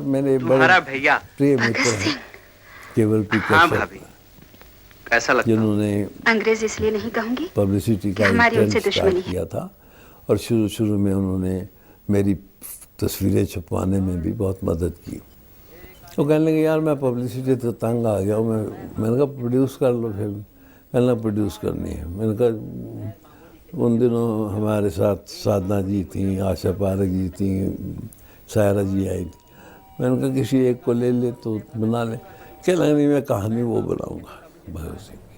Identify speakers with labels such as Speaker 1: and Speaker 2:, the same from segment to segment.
Speaker 1: मेरे बड़े
Speaker 2: तुम्हारा भैया
Speaker 1: प्रिय मित्र हैं केवल पी
Speaker 2: हाँ
Speaker 1: कश्यप,
Speaker 2: भाभी, कैसा लगता हूँ?
Speaker 1: जिन्होंने
Speaker 3: अंग्रेज इसलिए नहीं कहूंगी
Speaker 1: पब्लिसिटी
Speaker 3: कि
Speaker 1: का
Speaker 3: हमारी
Speaker 1: ट्रेंड
Speaker 3: उनसे
Speaker 1: स्टार्ट
Speaker 3: दुश्मनी है।
Speaker 1: किया था और शुरू शुरू में उन्होंने मेरी तस्वीरें छपवाने में भी बहुत मदद की। तो कहने लगे यार मैं पब्लिसिटी तो तंग आ गया हूँ, मैंने कहा प्रोड्यूस कर लो फिल्म। कहना प्रोड्यूस करनी है। मैंने कहा उन दिनों हमारे साथ साधना जी थी, आशा पारक जी थी, सायरा जी आई थी। मैंने कहा किसी एक को ले ले तो बना ले। क्या लगा नहीं मैं कहानी वो बनाऊंगा भगत सिंह की।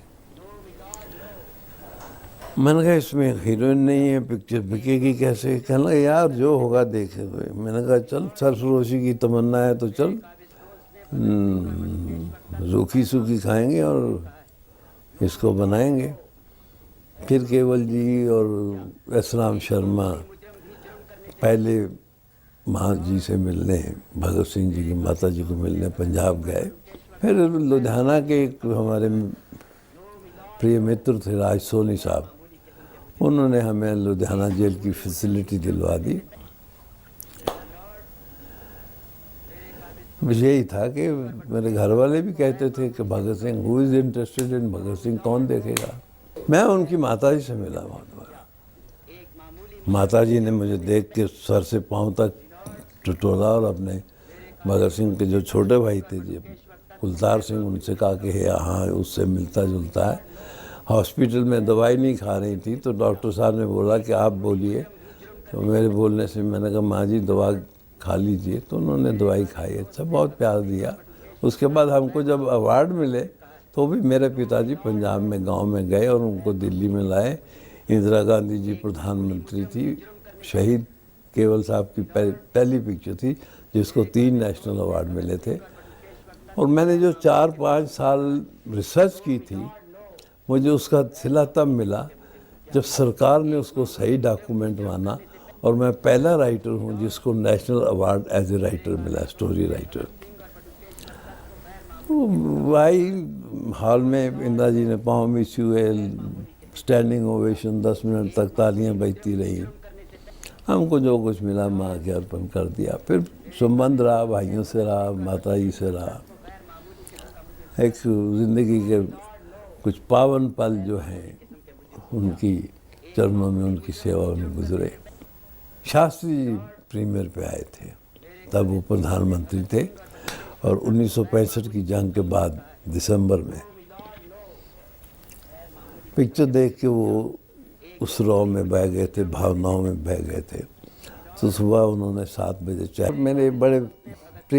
Speaker 1: मैंने कहा इसमें हीरोइन नहीं है, पिक्चर बिकेगी कैसे? कहने लगा यार जो होगा देखे हुए। मैंने कहा चल सरफरोशी की तमन्ना है तो चल, रूखी सूखी खाएंगे और इसको बनाएंगे। फिर केवल जी और एस राम शर्मा पहले माँ जी से मिलने, भगत सिंह जी की माता जी को मिलने पंजाब गए। फिर लुधियाना के एक हमारे प्रिय मित्र थे राज सोनी साहब, उन्होंने हमें लुधियाना जेल की फैसिलिटी दिलवा दी। यही था कि मेरे घर वाले भी कहते थे कि Bhagat Singh, who is interested in Bhagat Singh, कौन देखेगा। मैं उनकी माता जी से मिला बहुत बार। माता जी ने मुझे देख के सर से पाँव तक टटोला और अपने भगत सिंह के जो छोटे भाई थे जी कुलतार सिंह, उनसे कहा कि हाँ उससे मिलता जुलता है। हॉस्पिटल में दवाई नहीं खा रही थी तो डॉक्टर साहब ने बोला कि आप बोलिए। तो मेरे बोलने से मैंने कहा माँ जी दवा खा लीजिए, तो उन्होंने दवाई खाई। अच्छा, बहुत प्यार दिया। उसके बाद हमको जब अवार्ड मिले तो भी मेरे पिताजी पंजाब में गांव में गए और उनको दिल्ली में लाए। इंदिरा गांधी जी प्रधानमंत्री थी। शहीद केवल साहब की पहली पिक्चर थी जिसको 3 नेशनल अवार्ड मिले थे। और मैंने जो 4-5 साल रिसर्च की थी, मुझे उसका सिला तब मिला जब सरकार ने उसको सही डॉक्यूमेंट माना और मैं पहला राइटर हूँ जिसको national award as a writer मिला, स्टोरी राइटर। तो भाई हॉल में इंदिरा जी ने पाँव में छुए, स्टैंडिंग ओवेशन, 10 मिनट तक तालियां बजती रही। हमको जो कुछ मिला माँ के अर्पण कर दिया। फिर संबंध रहा, भाइयों से रहा, माता जी से रहा। एक ज़िंदगी के कुछ पावन पल जो हैं उनकी चरणों में, उनकी सेवा में गुजरे। शास्त्री जी प्रीमियर पे आए थे, तब वो प्रधानमंत्री थे और 1965 की जंग के बाद दिसंबर में पिक्चर देख के वो उस रॉ में बह गए थे, भावनाओं में बह गए थे। तो सुबह उन्होंने 7 बजे चाय, मेरे बड़े